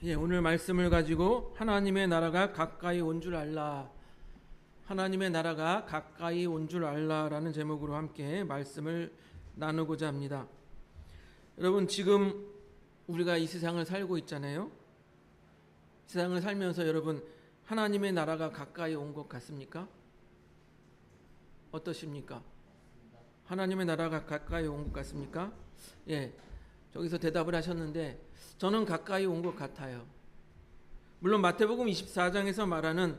오늘 말씀을 가지고 하나님의 나라가 가까이 온 줄 알라, 하나님의 나라가 가까이 온 줄 알라라는 제목으로 함께 말씀을 나누고자 합니다. 여러분, 지금 우리가 이 세상을 살고 있잖아요. 세상을 살면서 여러분, 하나님의 나라가 가까이 온 것 같습니까? 어떠십니까? 하나님의 나라가 가까이 온 것 같습니까? 저기서 대답을 하셨는데 저는 가까이 온 것 같아요. 물론 마태복음 24장에서 말하는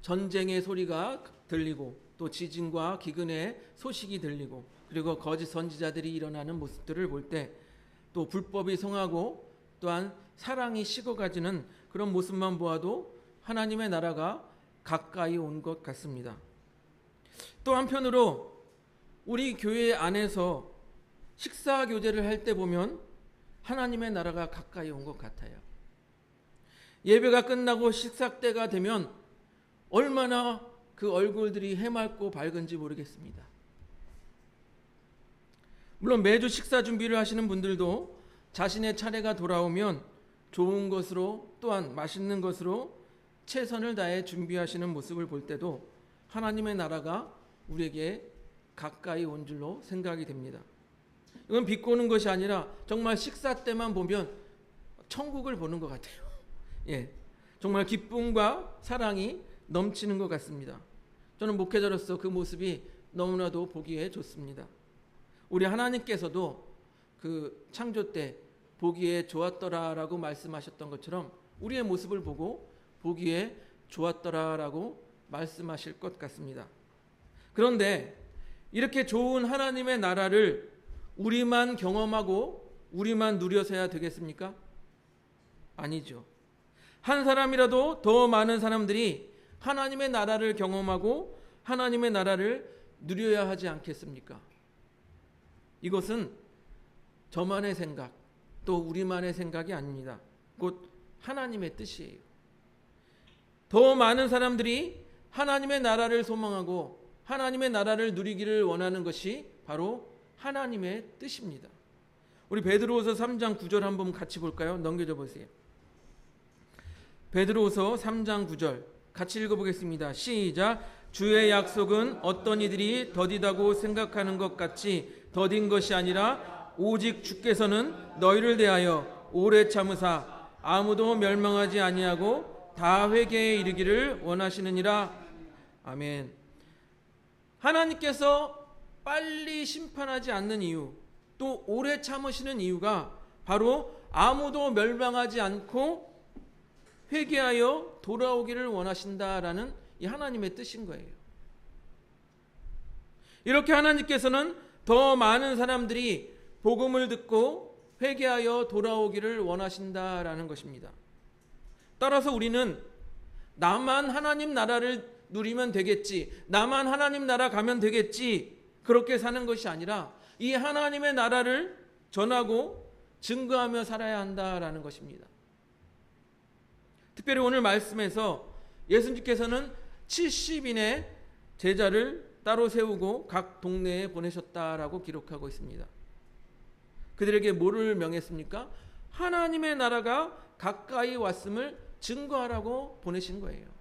전쟁의 소리가 들리고 또 지진과 기근의 소식이 들리고 그리고 거짓 선지자들이 일어나는 모습들을 볼 때 또 불법이 성하고 또한 사랑이 식어가지는 그런 모습만 보아도 하나님의 나라가 가까이 온 것 같습니다. 또 한편으로 우리 교회 안에서 식사 교제를 할 때 보면 하나님의 나라가 가까이 온 것 같아요. 예배가 끝나고 식사 때가 되면 얼마나 그 얼굴들이 해맑고 밝은지 모르겠습니다. 물론 매주 식사 준비를 하시는 분들도 자신의 차례가 돌아오면 좋은 것으로 또한 맛있는 것으로 최선을 다해 준비하시는 모습을 볼 때도 하나님의 나라가 우리에게 가까이 온 줄로 생각이 됩니다. 이건 비꼬는 것이 아니라 정말 식사 때만 보면 천국을 보는 것 같아요. 정말 기쁨과 사랑이 넘치는 것 같습니다. 저는 목회자로서 그 모습이 너무나도 보기에 좋습니다. 우리 하나님께서도 그 창조 때 보기에 좋았더라라고 말씀하셨던 것처럼 우리의 모습을 보고 보기에 좋았더라라고 말씀하실 것 같습니다. 그런데 이렇게 좋은 하나님의 나라를 우리만 경험하고 우리만 누려서야 되겠습니까? 아니죠. 한 사람이라도 더 많은 사람들이 하나님의 나라를 경험하고 하나님의 나라를 누려야 하지 않겠습니까? 이것은 저만의 생각, 또 우리만의 생각이 아닙니다. 곧 하나님의 뜻이에요. 더 많은 사람들이 하나님의 나라를 소망하고 하나님의 나라를 누리기를 원하는 것이 바로 하나님의 뜻입니다. 우리 베드로후서 3장 9절 한번 같이 볼까요? 넘겨줘 보세요. 베드로후서 3장 9절 같이 읽어보겠습니다. 시작. 주의 약속은 어떤 이들이 더디다고 생각하는 것 같이 더딘 것이 아니라 오직 주께서는 너희를 대하여 오래 참으사 아무도 멸망하지 아니하고 다 회개에 이르기를 원하시느니라. 아멘. 하나님께서 빨리 심판하지 않는 이유, 또 오래 참으시는 이유가 바로 아무도 멸망하지 않고 회개하여 돌아오기를 원하신다라는 이 하나님의 뜻인 거예요. 이렇게 하나님께서는 더 많은 사람들이 복음을 듣고 회개하여 돌아오기를 원하신다라는 것입니다. 따라서 우리는 나만 하나님 나라를 누리면 되겠지, 나만 하나님 나라 가면 되겠지, 그렇게 사는 것이 아니라 이 하나님의 나라를 전하고 증거하며 살아야 한다라는 것입니다. 특별히 오늘 말씀에서 예수님께서는 70인의 제자를 따로 세우고 각 동네에 보내셨다라고 기록하고 있습니다. 그들에게 뭐를 명했습니까? 하나님의 나라가 가까이 왔음을 증거하라고 보내신 거예요.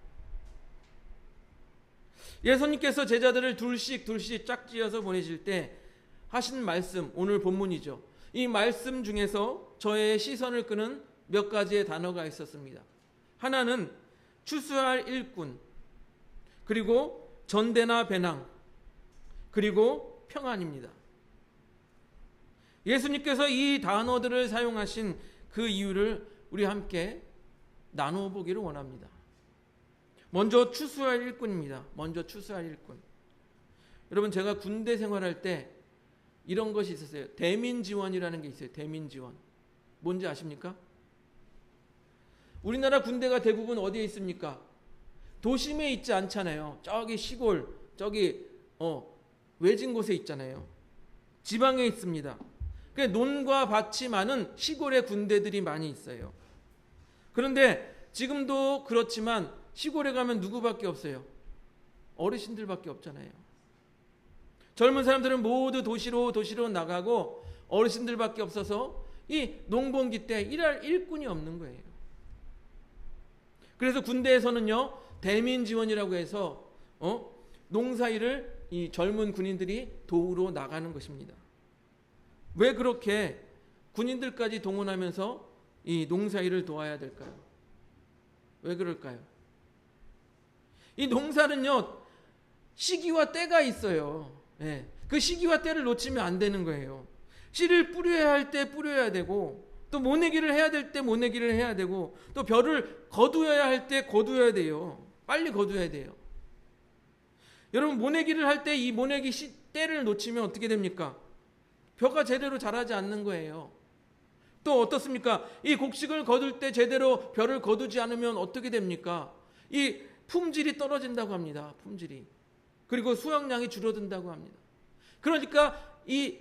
예수님께서 제자들을 둘씩 짝지어서 보내실 때 하신 말씀, 오늘 본문이죠. 이 말씀 중에서 저의 시선을 끄는 몇 가지의 단어가 있었습니다. 하나는 추수할 일꾼, 그리고 전대나 배낭, 그리고 평안입니다. 예수님께서 이 단어들을 사용하신 그 이유를 우리 함께 나누어 보기를 원합니다. 먼저 추수할 일꾼입니다. 먼저 추수할 일꾼. 여러분, 제가 군대 생활할 때 이런 것이 있었어요. 대민지원이라는 게 있어요. 대민지원. 뭔지 아십니까? 우리나라 군대가 대부분 어디에 있습니까? 도심에 있지 않잖아요. 저기 시골, 저기 외진 곳에 있잖아요. 지방에 있습니다. 그러니까 논과 밭이 많은 시골에 군대들이 많이 있어요. 그런데 지금도 그렇지만 시골에 가면 누구밖에 없어요? 어르신들밖에 없잖아요. 젊은 사람들은 모두 도시로 나가고 어르신들밖에 없어서 이 농번기 때 일할 일꾼이 없는 거예요. 그래서 군대에서는요, 대민 지원이라고 해서 농사일을 이 젊은 군인들이 도우러 나가는 것입니다. 왜 그렇게 군인들까지 동원하면서 이 농사일을 도와야 될까요? 왜 그럴까요? 이 농사는요, 시기와 때가 있어요. 예. 그 시기와 때를 놓치면 안 되는 거예요. 씨를 뿌려야 할 때 뿌려야 되고, 또 모내기를 해야 될 때 모내기를 해야 되고, 또 벼를 거두어야 할 때 거두어야 돼요. 빨리 거두어야 돼요. 여러분, 모내기를 할 때 이 모내기 때를 놓치면 어떻게 됩니까? 벼가 제대로 자라지 않는 거예요. 또 어떻습니까? 이 곡식을 거둘 때 제대로 벼를 거두지 않으면 어떻게 됩니까? 이 품질이 떨어진다고 합니다. 품질이. 그리고 수확량이 줄어든다고 합니다. 그러니까 이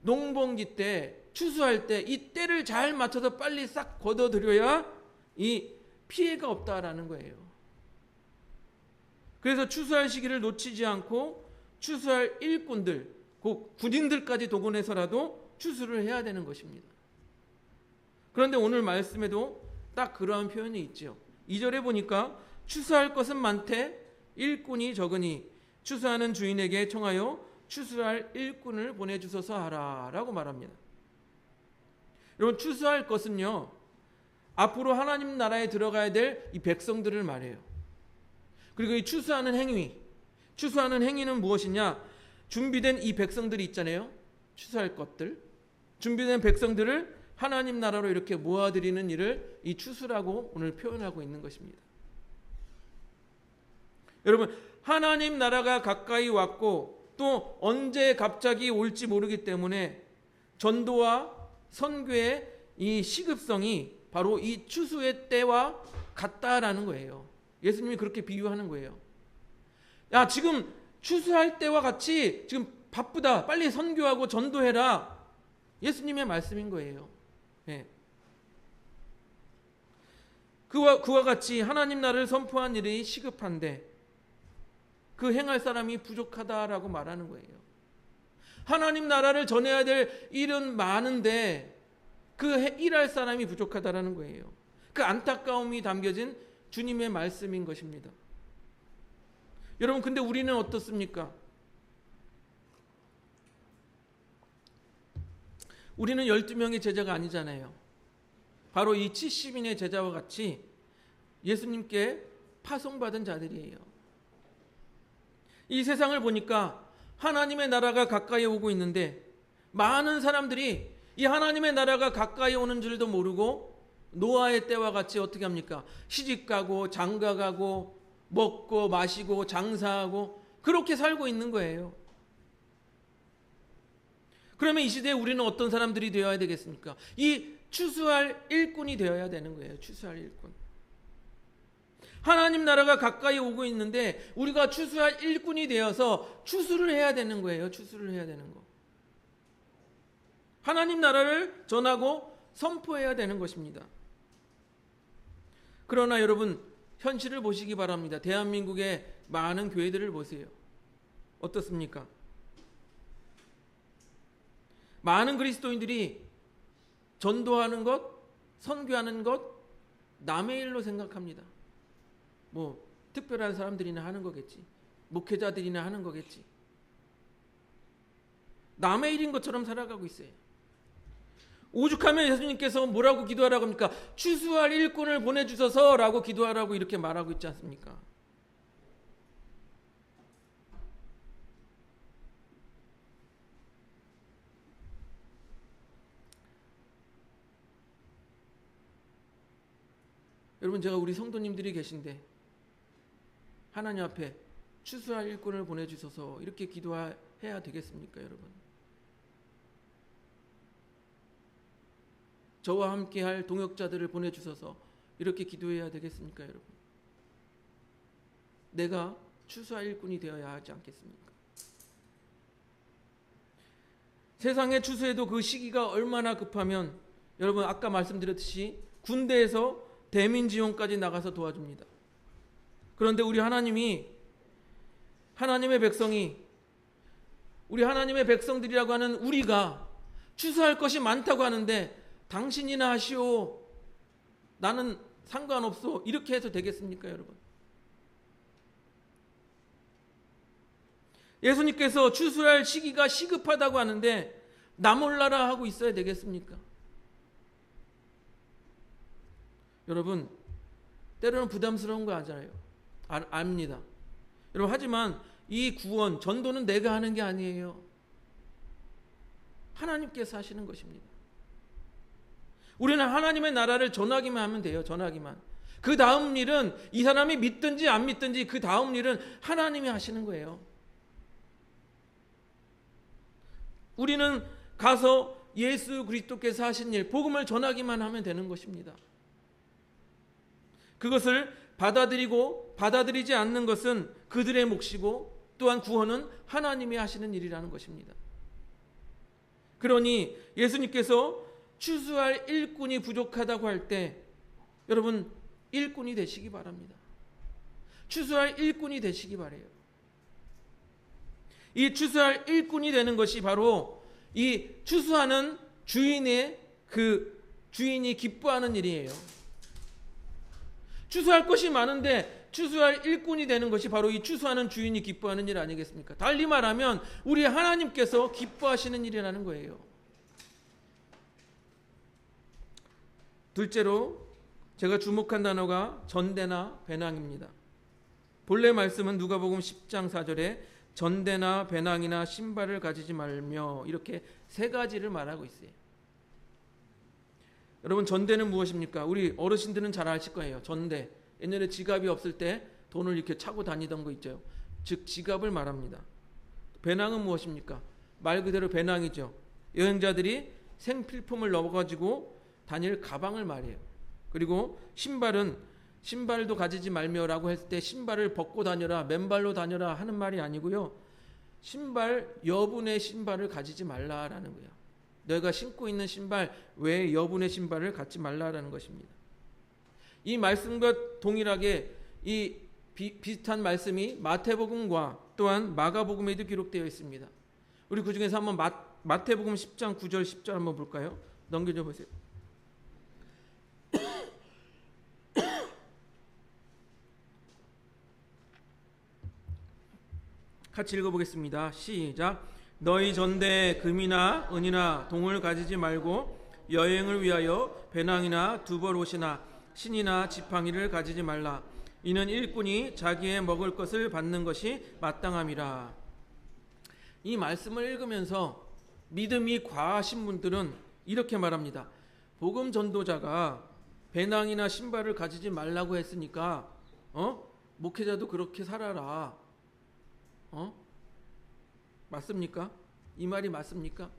농번기 때, 추수할 때 이 때를 잘 맞춰서 빨리 싹 거둬들여야 이 피해가 없다라는 거예요. 그래서 추수할 시기를 놓치지 않고 추수할 일꾼들, 군인들까지 동원해서라도 추수를 해야 되는 것입니다. 그런데 오늘 말씀에도 딱 그러한 표현이 있죠. 2절에 보니까 추수할 것은 많되 일꾼이 적으니 추수하는 주인에게 청하여 추수할 일꾼을 보내주소서 하라 라고 말합니다. 여러분, 추수할 것은요, 앞으로 하나님 나라에 들어가야 될 이 백성들을 말해요. 그리고 이 추수하는 행위는 무엇이냐? 준비된 이 백성들이 있잖아요. 추수할 것들, 준비된 백성들을 하나님 나라로 이렇게 모아드리는 일을 이 추수라고 오늘 표현하고 있는 것입니다. 여러분, 하나님 나라가 가까이 왔고 또 언제 갑자기 올지 모르기 때문에 전도와 선교의 이 시급성이 바로 이 추수의 때와 같다라는 거예요. 예수님이 그렇게 비유하는 거예요. 야, 지금 추수할 때와 같이 지금 바쁘다. 빨리 선교하고 전도해라. 예수님의 말씀인 거예요. 네. 그와 같이 하나님 나라를 선포한 일이 시급한데 그 행할 사람이 부족하다라고 말하는 거예요. 하나님 나라를 전해야 될 일은 많은데 그 일할 사람이 부족하다라는 거예요. 그 안타까움이 담겨진 주님의 말씀인 것입니다. 여러분, 근데 우리는 어떻습니까? 우리는 12명의 제자가 아니잖아요. 바로 이 70인의 제자와 같이 예수님께 파송받은 자들이에요. 이 세상을 보니까 하나님의 나라가 가까이 오고 있는데 많은 사람들이 이 하나님의 나라가 가까이 오는 줄도 모르고 노아의 때와 같이 어떻게 합니까? 시집가고 장가가고 먹고 마시고 장사하고 그렇게 살고 있는 거예요. 그러면 이 시대에 우리는 어떤 사람들이 되어야 되겠습니까? 이 추수할 일꾼이 되어야 되는 거예요. 추수할 일꾼. 하나님 나라가 가까이 오고 있는데 우리가 추수할 일꾼이 되어서 추수를 해야 되는 거예요. 추수를 해야 되는 거. 하나님 나라를 전하고 선포해야 되는 것입니다. 그러나 여러분, 현실을 보시기 바랍니다. 대한민국의 많은 교회들을 보세요. 어떻습니까? 많은 그리스도인들이 전도하는 것, 선교하는 것 남의 일로 생각합니다. 뭐 특별한 사람들이나 하는 거겠지. 목회자들이나 하는 거겠지. 남의 일인 것처럼 살아가고 있어요. 오죽하면 예수님께서 뭐라고 기도하라고 합니까? 추수할 일꾼을 보내주셔서라고 기도하라고 이렇게 말하고 있지 않습니까? 여러분, 제가 우리 성도님들이 계신데 하나님 앞에 추수할 일꾼을 보내주셔서 이렇게 기도해야 되겠습니까, 여러분? 저와 함께할 동역자들을 보내주셔서 이렇게 기도해야 되겠습니까, 여러분? 내가 추수할 일꾼이 되어야 하지 않겠습니까? 세상의 추수에도 그 시기가 얼마나 급하면 여러분, 아까 말씀드렸듯이 군대에서 대민지원까지 나가서 도와줍니다. 그런데 우리 하나님의 백성이, 우리 하나님의 백성들이라고 하는 우리가 추수할 것이 많다고 하는데 당신이나 하시오. 나는 상관없어. 이렇게 해서 되겠습니까, 여러분? 예수님께서 추수할 시기가 시급하다고 하는데 나 몰라라 하고 있어야 되겠습니까? 여러분, 때로는 부담스러운 거 알잖아요. 압니다. 여러분, 하지만 이 구원, 전도는 내가 하는 게 아니에요. 하나님께서 하시는 것입니다. 우리는 하나님의 나라를 전하기만 하면 돼요. 전하기만. 그 다음 일은 이 사람이 믿든지 안 믿든지 그 다음 일은 하나님이 하시는 거예요. 우리는 가서 예수 그리스도께서 하신 일, 복음을 전하기만 하면 되는 것입니다. 그것을 받아들이고 받아들이지 않는 것은 그들의 몫이고 또한 구원은 하나님이 하시는 일이라는 것입니다. 그러니 예수님께서 추수할 일꾼이 부족하다고 할 때 여러분 일꾼이 되시기 바랍니다. 추수할 일꾼이 되시기 바라요. 이 추수할 일꾼이 되는 것이 바로 이 추수하는 주인의 주인이 기뻐하는 일이에요. 추수할 것이 많은데 추수할 일꾼이 되는 것이 바로 이 추수하는 주인이 기뻐하는 일 아니겠습니까? 달리 말하면 우리 하나님께서 기뻐하시는 일이라는 거예요. 둘째로 제가 주목한 단어가 전대나 배낭입니다. 본래 말씀은 누가복음 10장 4절에 전대나 배낭이나 신발을 가지지 말며 이렇게 세 가지를 말하고 있어요. 여러분, 전대는 무엇입니까? 우리 어르신들은 잘 아실 거예요. 전대. 옛날에 지갑이 없을 때 돈을 이렇게 차고 다니던 거 있죠. 즉 지갑을 말합니다. 배낭은 무엇입니까? 말 그대로 배낭이죠. 여행자들이 생필품을 넣어가지고 다닐 가방을 말해요. 그리고 신발도 가지지 말며라고 했을 때 신발을 벗고 다녀라, 맨발로 다녀라 하는 말이 아니고요. 여분의 신발을 가지지 말라라는 거예요. 내가 신고 있는 신발 외에 여분의 신발을 갖지 말라라는 것입니다. 이 말씀과 동일하게 이 비슷한 말씀이 마태복음과 또한 마가복음에도 기록되어 있습니다. 우리 그 중에서 한번 마태복음 10장 9절 10절 한번 볼까요? 넘겨줘 보세요. 같이 읽어보겠습니다. 시작. 너희 전대에 금이나 은이나 동을 가지지 말고 여행을 위하여 배낭이나 두벌옷이나 신이나 지팡이를 가지지 말라. 이는 일꾼이 자기의 먹을 것을 받는 것이 마땅함이라. 이 말씀을 읽으면서 믿음이 과하신 분들은 이렇게 말합니다. 복음 전도자가 배낭이나 신발을 가지지 말라고 했으니까 목회자도 그렇게 살아라. 맞습니까? 이 말이 맞습니까?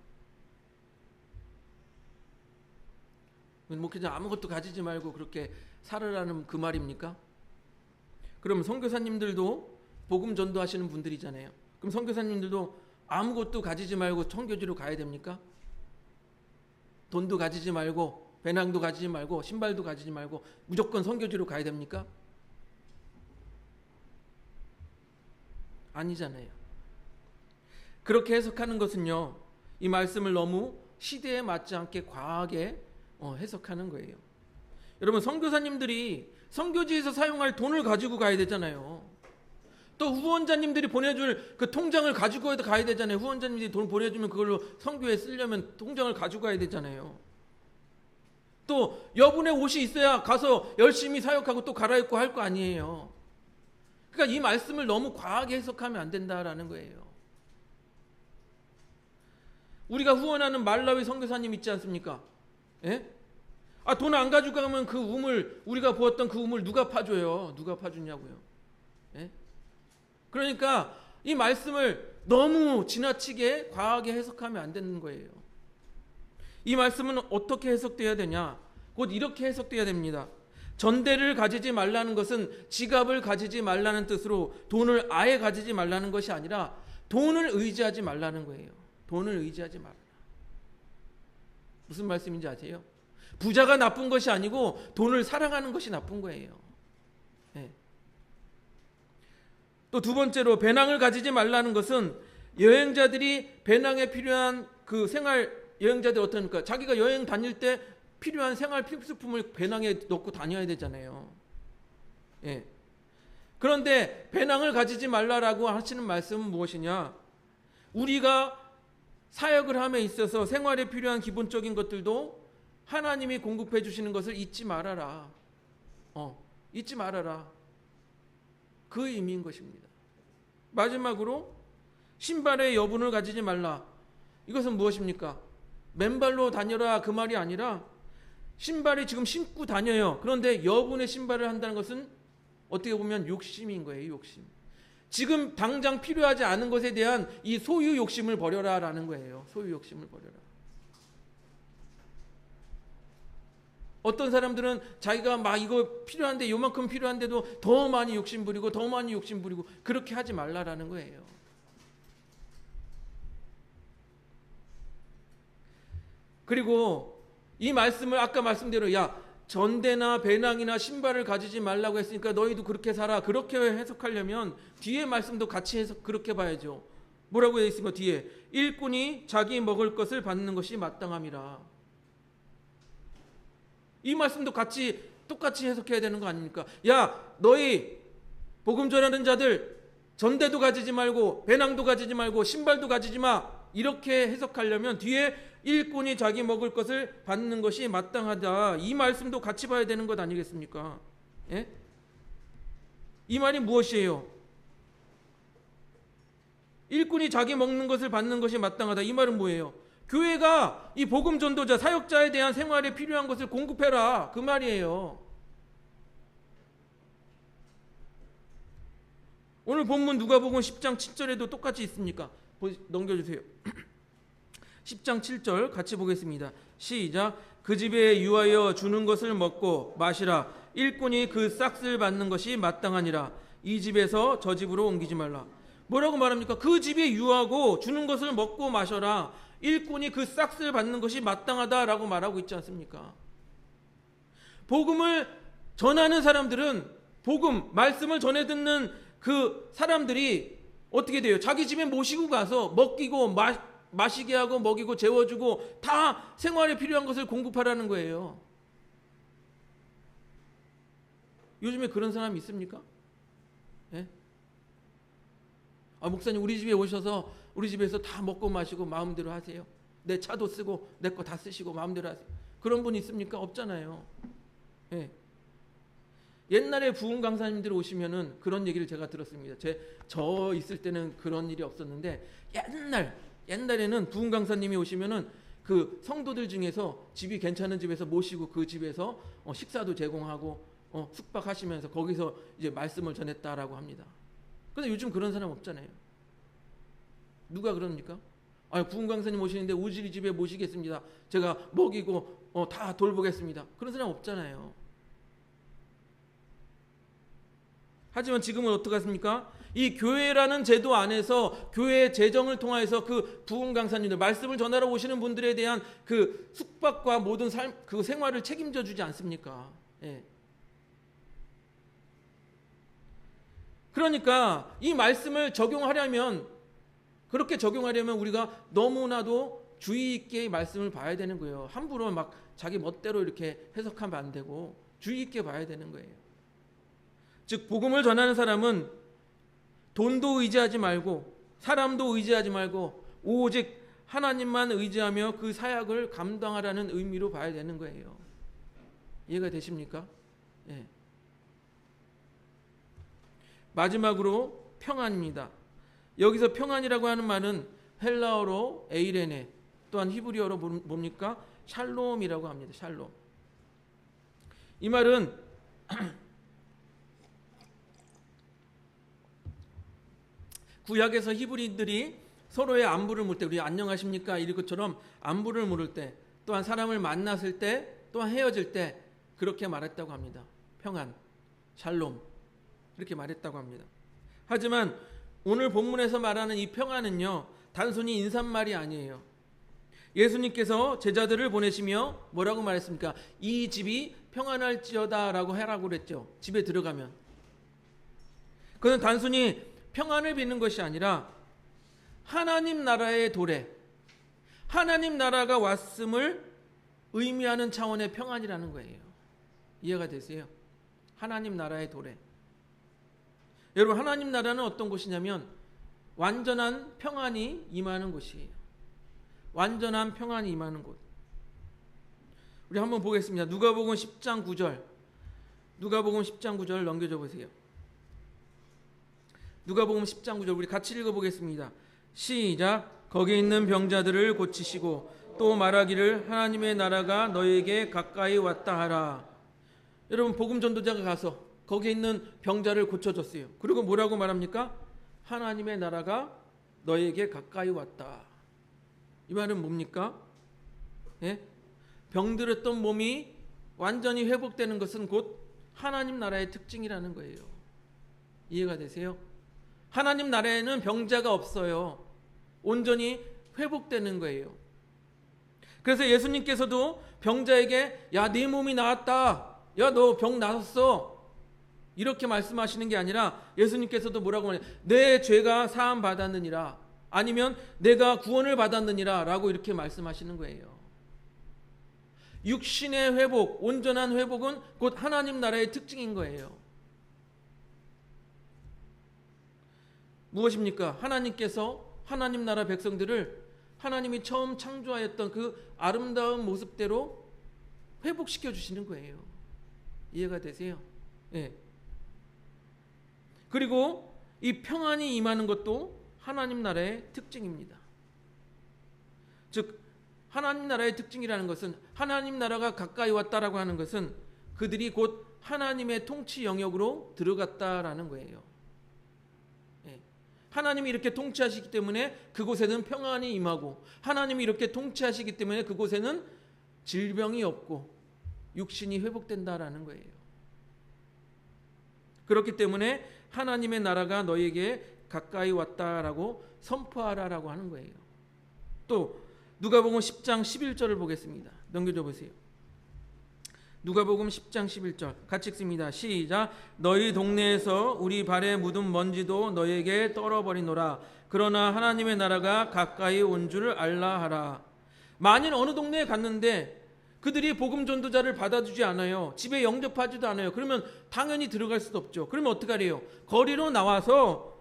목회자 아무것도 가지지 말고 그렇게 살아라는 그 말입니까? 그럼 선교사님들도 복음 전도하시는 분들이잖아요. 그럼 선교사님들도 아무것도 가지지 말고 선교지로 가야 됩니까? 돈도 가지지 말고 배낭도 가지지 말고 신발도 가지지 말고 무조건 선교지로 가야 됩니까? 아니잖아요. 그렇게 해석하는 것은요, 이 말씀을 너무 시대에 맞지 않게 과하게 해석하는 거예요. 여러분, 선교사님들이 선교지에서 사용할 돈을 가지고 가야 되잖아요. 또 후원자님들이 보내줄 그 통장을 가지고 가야 되잖아요. 후원자님들이 돈 보내주면 그걸로 선교에 쓰려면 통장을 가지고 가야 되잖아요. 또 여분의 옷이 있어야 가서 열심히 사역하고 또 갈아입고 할 거 아니에요. 그러니까 이 말씀을 너무 과하게 해석하면 안 된다라는 거예요. 우리가 후원하는 말라위 선교사님 있지 않습니까? 예? 돈 안 가지고 가면 그 우물, 우리가 보았던 그 우물 누가 파줘요? 누가 파주냐고요? 예? 그러니까 이 말씀을 너무 지나치게 과하게 해석하면 안 되는 거예요. 이 말씀은 어떻게 해석돼야 되냐? 곧 이렇게 해석돼야 됩니다. 전대를 가지지 말라는 것은 지갑을 가지지 말라는 뜻으로 돈을 아예 가지지 말라는 것이 아니라 돈을 의지하지 말라는 거예요. 돈을 의지하지 말라. 무슨 말씀인지 아세요? 부자가 나쁜 것이 아니고 돈을 사랑하는 것이 나쁜 거예요. 네. 또 두 번째로 배낭을 가지지 말라는 것은 여행자들이 배낭에 필요한 그 생활, 여행자들 어떻습니까? 자기가 여행 다닐 때 필요한 생활 필수품을 배낭에 넣고 다녀야 되잖아요. 예. 그런데 배낭을 가지지 말라라고 하시는 말씀은 무엇이냐? 우리가 사역을 함에 있어서 생활에 필요한 기본적인 것들도 하나님이 공급해 주시는 것을 잊지 말아라. 잊지 말아라. 그 의미인 것입니다. 마지막으로 신발의 여분을 가지지 말라. 이것은 무엇입니까? 맨발로 다녀라 그 말이 아니라 신발이 지금 신고 다녀요. 그런데 여분의 신발을 한다는 것은 어떻게 보면 욕심인 거예요. 욕심. 지금 당장 필요하지 않은 것에 대한 이 소유 욕심을 버려라라는 거예요. 소유 욕심을 버려라. 어떤 사람들은 자기가 막 이거 필요한데 요만큼 필요한데도 더 많이 욕심 부리고 더 많이 욕심 부리고 그렇게 하지 말라라는 거예요. 그리고 이 말씀을 아까 말씀대로 야 전대나 배낭이나 신발을 가지지 말라고 했으니까 너희도 그렇게 살아. 그렇게 해석하려면 뒤에 말씀도 같이 해석 그렇게 봐야죠. 뭐라고 되어 있습니까? 뒤에 일꾼이 자기 먹을 것을 받는 것이 마땅함이라. 이 말씀도 똑같이 해석해야 되는 거 아닙니까? 야 너희 복음 전하는 자들 전대도 가지지 말고 배낭도 가지지 말고 신발도 가지지 마. 이렇게 해석하려면 뒤에 일꾼이 자기 먹을 것을 받는 것이 마땅하다. 이 말씀도 같이 봐야 되는 것 아니겠습니까? 예? 이 말이 무엇이에요? 일꾼이 자기 먹는 것을 받는 것이 마땅하다. 이 말은 뭐예요? 교회가 이 복음 전도자, 사역자에 대한 생활에 필요한 것을 공급해라. 그 말이에요. 오늘 본문 누가복음 10장 7절에도 똑같이 있습니까? 넘겨주세요. 10장 7절 같이 보겠습니다. 시작. 그 집에 유하여 주는 것을 먹고 마시라. 일꾼이 그 싹을 받는 것이 마땅하니라. 이 집에서 저 집으로 옮기지 말라. 뭐라고 말합니까? 그 집에 유하고 주는 것을 먹고 마셔라. 일꾼이 그 싹을 받는 것이 마땅하다라고 말하고 있지 않습니까? 복음을 전하는 사람들은 복음, 말씀을 전해 듣는 그 사람들이 어떻게 돼요? 자기 집에 모시고 가서 먹이고 마시게 하고 먹이고 재워주고 다 생활에 필요한 것을 공급하라는 거예요. 요즘에 그런 사람 있습니까? 예? 목사님 우리 집에 오셔서 우리 집에서 다 먹고 마시고 마음대로 하세요. 내 차도 쓰고 내 거 다 쓰시고 마음대로 하세요. 그런 분 있습니까? 없잖아요. 예. 옛날에 부흥 강사님들 오시면은 그런 얘기를 제가 들었습니다. 저 있을 때는 그런 일이 없었는데 옛날에는 부흥 강사님이 오시면은 그 성도들 중에서 집이 괜찮은 집에서 모시고 그 집에서 식사도 제공하고 숙박하시면서 거기서 이제 말씀을 전했다라고 합니다. 근데 요즘 그런 사람 없잖아요. 누가 그럽니까? 부흥 강사님 오시는데 우리 집에 모시겠습니다. 제가 먹이고 다 돌보겠습니다. 그런 사람 없잖아요. 하지만 지금은 어떡하십니까? 이 교회라는 제도 안에서 교회의 재정을 통해서 그 부흥 강사님들 말씀을 전하러 오시는 분들에 대한 그 숙박과 모든 삶, 그 생활을 책임져 주지 않습니까? 예. 그러니까 이 말씀을 그렇게 적용하려면 우리가 너무나도 주의 있게 말씀을 봐야 되는 거예요. 함부로 막 자기 멋대로 이렇게 해석하면 안 되고 주의 있게 봐야 되는 거예요. 즉 복음을 전하는 사람은 돈도 의지하지 말고 사람도 의지하지 말고 오직 하나님만 의지하며 그 사역을 감당하라는 의미로 봐야 되는 거예요. 이해가 되십니까? 예. 마지막으로 평안입니다. 여기서 평안이라고 하는 말은 헬라어로 에이레네, 또한 히브리어로 뭡니까? 샬롬이라고 합니다. 샬롬. 이 말은 구약에서 히브리인들이 서로의 안부를 물을 때, 우리 안녕하십니까? 이런 것처럼 안부를 물을 때, 또한 사람을 만났을 때, 또한 헤어질 때 그렇게 말했다고 합니다. 평안, 샬롬 이렇게 말했다고 합니다. 하지만 오늘 본문에서 말하는 이 평안은요, 단순히 인사말이 아니에요. 예수님께서 제자들을 보내시며 뭐라고 말했습니까? 이 집이 평안할지어다 라고 하라고 그랬죠. 집에 들어가면. 그건 단순히 평안을 빚는 것이 아니라 하나님 나라의 도래, 하나님 나라가 왔음을 의미하는 차원의 평안이라는 거예요. 이해가 되세요? 하나님 나라의 도래. 여러분, 하나님 나라는 어떤 곳이냐면 완전한 평안이 임하는 곳이에요. 완전한 평안이 임하는 곳. 우리 한번 보겠습니다. 누가복음 10장 9절. 누가복음 10장 9절 넘겨줘 보세요. 누가복음 10장 9절 우리 같이 읽어보겠습니다. 시작. 거기 있는 병자들을 고치시고 또 말하기를 하나님의 나라가 너에게 가까이 왔다 하라. 여러분, 복음 전도자가 가서 거기에 있는 병자를 고쳐줬어요. 그리고 뭐라고 말합니까? 하나님의 나라가 너에게 가까이 왔다. 이 말은 뭡니까? 예? 병들었던 몸이 완전히 회복되는 것은 곧 하나님 나라의 특징이라는 거예요. 이해가 되세요? 하나님 나라에는 병자가 없어요. 온전히 회복되는 거예요. 그래서 예수님께서도 병자에게 야, 네 몸이 나았다. 야, 너 병 나았어. 이렇게 말씀하시는 게 아니라 예수님께서도 뭐라고 하냐? 내 죄가 사함 받았느니라. 아니면 내가 구원을 받았느니라 라고 이렇게 말씀하시는 거예요. 육신의 회복, 온전한 회복은 곧 하나님 나라의 특징인 거예요. 무엇입니까? 하나님께서 하나님 나라 백성들을 하나님이 처음 창조하였던 그 아름다운 모습대로 회복시켜 주시는 거예요. 이해가 되세요? 예. 그리고 이 평안이 임하는 것도 하나님 나라의 특징입니다. 즉 하나님 나라의 특징이라는 것은 하나님 나라가 가까이 왔다라고 하는 것은 그들이 곧 하나님의 통치 영역으로 들어갔다라는 거예요. 예. 하나님이 이렇게 통치하시기 때문에 그곳에는 평안이 임하고 하나님이 이렇게 통치하시기 때문에 그곳에는 질병이 없고 육신이 회복된다라는 거예요. 그렇기 때문에 하나님의 나라가 너에게 가까이 왔다라고 선포하라라고 하는 거예요. 또 누가복음 10장 11절을 보겠습니다. 넘겨줘 보세요. 누가복음 10장 11절 같이 읽습니다. 시작. 너희 동네에서 우리 발에 묻은 먼지도 너에게 떨어버리노라. 그러나 하나님의 나라가 가까이 온 줄 알라 하라. 만일 어느 동네에 갔는데 그들이 복음 전도자를 받아주지 않아요. 집에 영접하지도 않아요. 그러면 당연히 들어갈 수도 없죠. 그러면 어떡하래요? 거리로 나와서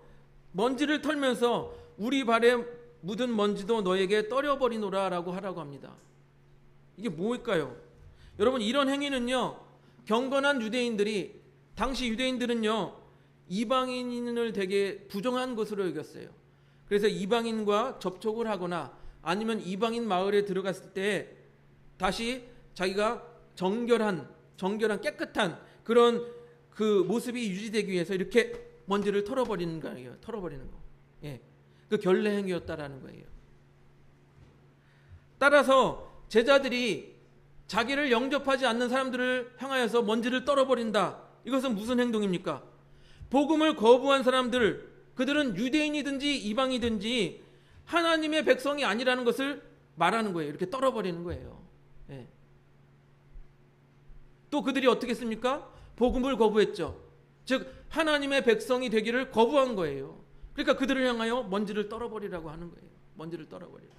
먼지를 털면서 우리 발에 묻은 먼지도 너에게 떨어버리노라 라고 하라고 합니다. 이게 뭘까요? 여러분, 이런 행위는요, 경건한 유대인들이, 당시 유대인들은요 이방인을 되게 부정한 것으로 여겼어요. 그래서 이방인과 접촉을 하거나 아니면 이방인 마을에 들어갔을 때 다시 자기가 정결한 깨끗한 그런 그 모습이 유지되기 위해서 이렇게 먼지를 털어버리는 거예요. 털어버리는 거. 예. 그 결례 행위였다라는 거예요. 따라서 제자들이 자기를 영접하지 않는 사람들을 향하여서 먼지를 떨어버린다. 이것은 무슨 행동입니까? 복음을 거부한 사람들, 그들은 유대인이든지 이방이든지 하나님의 백성이 아니라는 것을 말하는 거예요. 이렇게 떨어버리는 거예요. 예. 또 그들이 어떻게 했습니까? 복음을 거부했죠. 즉 하나님의 백성이 되기를 거부한 거예요. 그러니까 그들을 향하여 먼지를 떨어버리라고 하는 거예요. 먼지를 떨어버리라.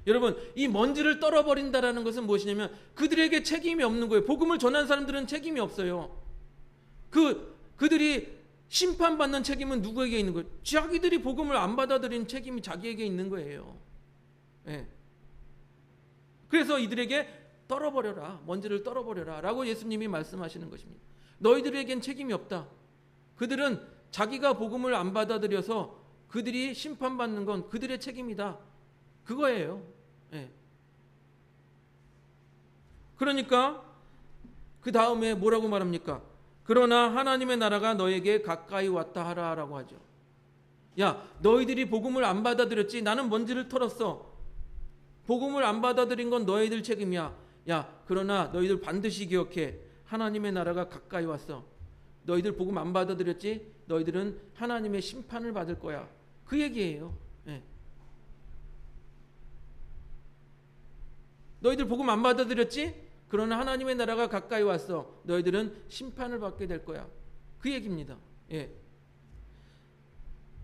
여러분, 이 먼지를 떨어버린다라는 것은 무엇이냐면 그들에게 책임이 없는 거예요. 복음을 전한 사람들은 책임이 없어요. 그들이 심판받는 책임은 누구에게 있는 거예요? 자기들이 복음을 안 받아들인 책임이 자기에게 있는 거예요. 예. 그래서 이들에게 떨어버려라, 먼지를 떨어버려라 라고 예수님이 말씀하시는 것입니다. 너희들에겐 책임이 없다. 그들은 자기가 복음을 안 받아들여서 그들이 심판받는 건 그들의 책임이다. 그거예요. 예. 그러니까 그 다음에 뭐라고 말합니까? 그러나 하나님의 나라가 너에게 가까이 왔다 하라라고 하죠. 야, 너희들이 복음을 안 받아들였지. 나는 먼지를 털었어. 복음을 안 받아들인 건 너희들 책임이야. 야, 그러나 너희들 반드시 기억해. 하나님의 나라가 가까이 왔어. 너희들 복음 안 받아들였지? 너희들은 하나님의 심판을 받을 거야. 그 얘기예요. 예. 너희들 복음 안 받아들였지? 그러나 하나님의 나라가 가까이 왔어. 너희들은 심판을 받게 될 거야. 그 얘기입니다. 예.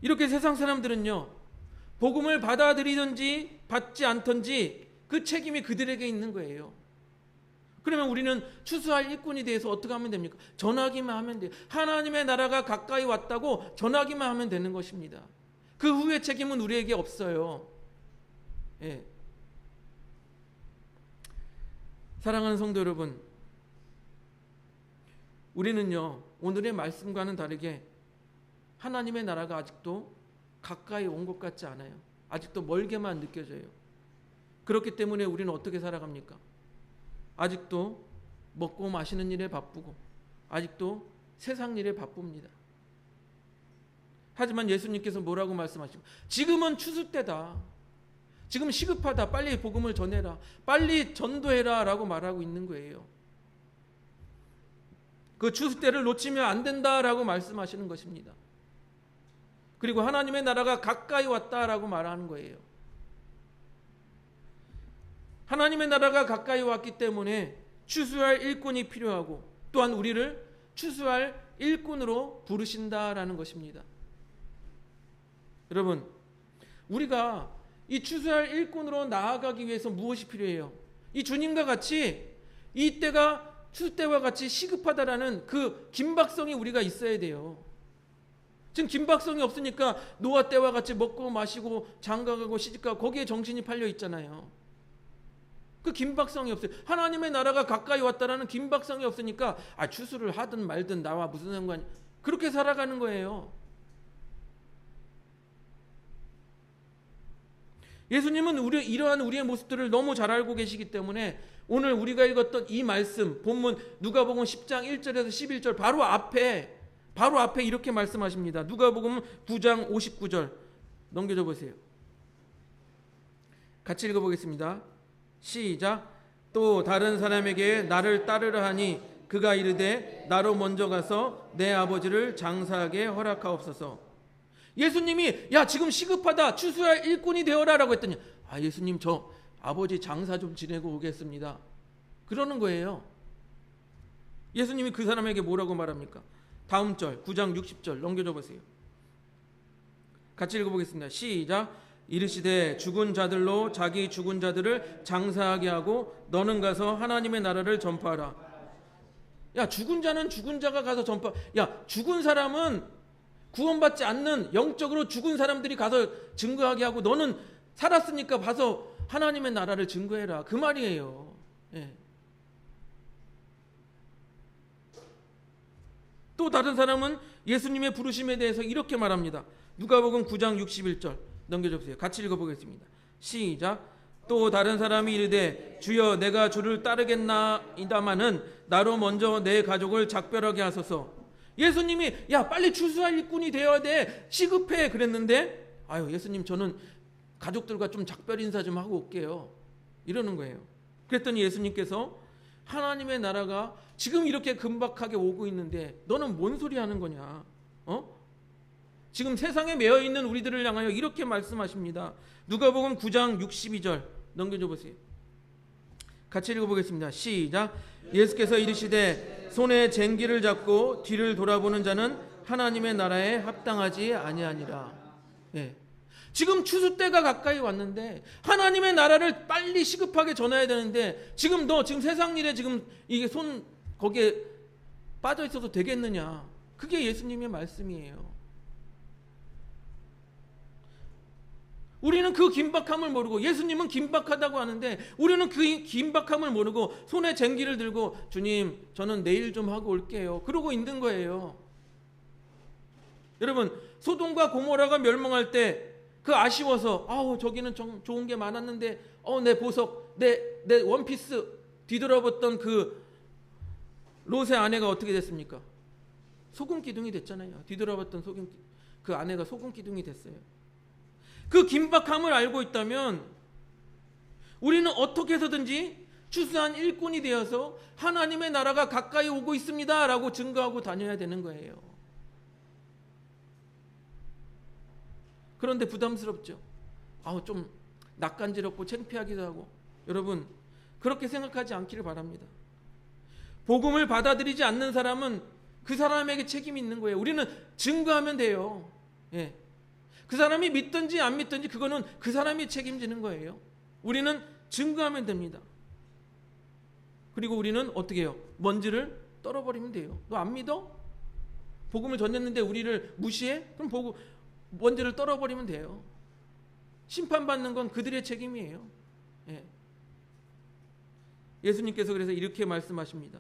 이렇게 세상 사람들은요, 복음을 받아들이든지 받지 않든지 그 책임이 그들에게 있는 거예요. 그러면 우리는 추수할 일꾼이 돼서 어떻게 하면 됩니까? 전하기만 하면 돼요. 하나님의 나라가 가까이 왔다고 전하기만 하면 되는 것입니다. 그 후의 책임은 우리에게 없어요. 예. 사랑하는 성도 여러분, 우리는요, 오늘의 말씀과는 다르게 하나님의 나라가 아직도 가까이 온 것 같지 않아요. 아직도 멀게만 느껴져요. 그렇기 때문에 우리는 어떻게 살아갑니까? 아직도 먹고 마시는 일에 바쁘고 아직도 세상 일에 바쁩니다. 하지만 예수님께서 뭐라고 말씀하시고, 지금은 추수 때다, 지금 시급하다, 빨리 복음을 전해라, 빨리 전도해라 라고 말하고 있는 거예요. 그 추수 때를 놓치면 안 된다라고 말씀하시는 것입니다. 그리고 하나님의 나라가 가까이 왔다라고 말하는 거예요. 하나님의 나라가 가까이 왔기 때문에 추수할 일꾼이 필요하고 또한 우리를 추수할 일꾼으로 부르신다라는 것입니다. 여러분, 우리가 이 추수할 일꾼으로 나아가기 위해서 무엇이 필요해요? 이 주님과 같이 이 때가 추수 때와 같이 시급하다라는 그 긴박성이 우리가 있어야 돼요. 지금 긴박성이 없으니까 노아 때와 같이 먹고 마시고 장가가고 시집가고 거기에 정신이 팔려 있잖아요. 그 긴박성이 없어요. 하나님의 나라가 가까이 왔다라는 긴박성이 없으니까 추수를 하든 말든 나와 무슨 상관이, 그렇게 살아가는 거예요. 예수님은 이러한 우리의 모습들을 너무 잘 알고 계시기 때문에 오늘 우리가 읽었던 이 말씀, 본문 누가복음 10장 1절에서 11절 바로 앞에 이렇게 말씀하십니다. 누가복음 9장 59절 넘겨줘 보세요. 같이 읽어보겠습니다. 시작. 또 다른 사람에게 나를 따르라 하니 그가 이르되 나로 먼저 가서 내 아버지를 장사하게 허락하옵소서. 예수님이 지금 시급하다, 추수할 일꾼이 되어라 라고 했더니 예수님 저 아버지 장사 좀 지내고 오겠습니다, 그러는 거예요. 예수님이 그 사람에게 뭐라고 말합니까? 다음 절 9장 60절 넘겨줘 보세요. 같이 읽어보겠습니다. 시작. 이르시되 죽은 자들로 자기 죽은 자들을 장사하게 하고 너는 가서 하나님의 나라를 전파하라. 죽은 자는 죽은 자가 가서 전파. 죽은 사람은 구원받지 않는 영적으로 죽은 사람들이 가서 증거하게 하고 너는 살았으니까 가서 하나님의 나라를 증거해라, 그 말이에요. 예. 또 다른 사람은 예수님의 부르심에 대해서 이렇게 말합니다. 누가복음 9장 61절 넘겨주세요. 같이 읽어보겠습니다. 시작. 또 다른 사람이 이르되 주여 내가 주를 따르겠나이다마는 나로 먼저 내 가족을 작별하게 하소서. 예수님이 빨리 추수할 일꾼이 되어야 돼, 시급해 그랬는데 예수님 저는 가족들과 좀 작별 인사 좀 하고 올게요, 이러는 거예요. 그랬더니 예수님께서 하나님의 나라가 지금 이렇게 금박하게 오고 있는데 너는 뭔 소리 하는 거냐? 지금 세상에 매여 있는 우리들을 향하여 이렇게 말씀하십니다. 누가복음 9장 62절 넘겨줘 보세요. 같이 읽어보겠습니다. 시작. 예수께서 이르시되 손에 쟁기를 잡고 뒤를 돌아보는 자는 하나님의 나라에 합당하지 아니하니라. 예. 지금 추수 때가 가까이 왔는데 하나님의 나라를 빨리 시급하게 전해야 되는데 지금 너 세상 일에 지금 이게 손 거기에 빠져 있어도 되겠느냐? 그게 예수님의 말씀이에요. 우리는 그 긴박함을 모르고, 예수님은 긴박하다고 하는데 우리는 그 긴박함을 모르고 손에 쟁기를 들고 주님 저는 내일 좀 하고 올게요, 그러고 있는 거예요. 여러분, 소돔과 고모라가 멸망할 때 그 아쉬워서 저기는 좋은 게 많았는데 내 보석, 내 원피스 뒤돌아봤던 그 롯의 아내가 어떻게 됐습니까? 소금 기둥이 됐잖아요. 뒤돌아봤던 그 아내가 소금 기둥이 됐어요. 그 긴박함을 알고 있다면 우리는 어떻게 해서든지 추수한 일꾼이 되어서 하나님의 나라가 가까이 오고 있습니다 라고 증거하고 다녀야 되는 거예요. 그런데 부담스럽죠. 좀 낯간지럽고 창피하기도 하고. 여러분, 그렇게 생각하지 않기를 바랍니다. 복음을 받아들이지 않는 사람은 그 사람에게 책임이 있는 거예요. 우리는 증거하면 돼요. 예. 그 사람이 믿든지 안 믿든지 그거는 그 사람이 책임지는 거예요. 우리는 증거하면 됩니다. 그리고 우리는 어떻게 해요? 먼지를 떨어버리면 돼요. 너 안 믿어? 복음을 전했는데 우리를 무시해? 그럼 먼지를 떨어버리면 돼요. 심판받는 건 그들의 책임이에요. 예. 예수님께서 그래서 이렇게 말씀하십니다.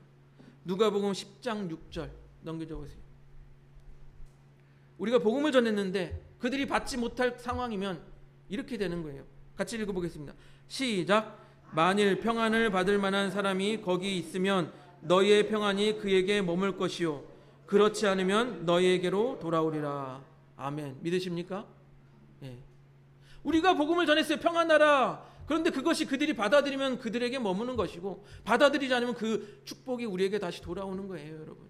누가복음 10장 6절 넘겨줘 보세요. 우리가 복음을 전했는데 그들이 받지 못할 상황이면 이렇게 되는 거예요. 같이 읽어보겠습니다. 시작. 만일 평안을 받을 만한 사람이 거기 있으면 너희의 평안이 그에게 머물 것이요 그렇지 않으면 너희에게로 돌아오리라. 아멘. 믿으십니까? 예. 우리가 복음을 전했어요. 평안하라. 그런데 그것이 그들이 받아들이면 그들에게 머무는 것이고 받아들이지 않으면 그 축복이 우리에게 다시 돌아오는 거예요, 여러분.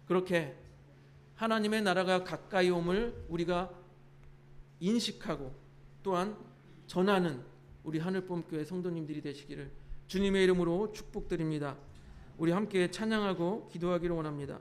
그렇게 하나님의 나라가 가까이 옴을 우리가 인식하고 또한 전하는 우리 하늘봄교회 성도님들이 되시기를 주님의 이름으로 축복드립니다. 우리 함께 찬양하고 기도하기를 원합니다.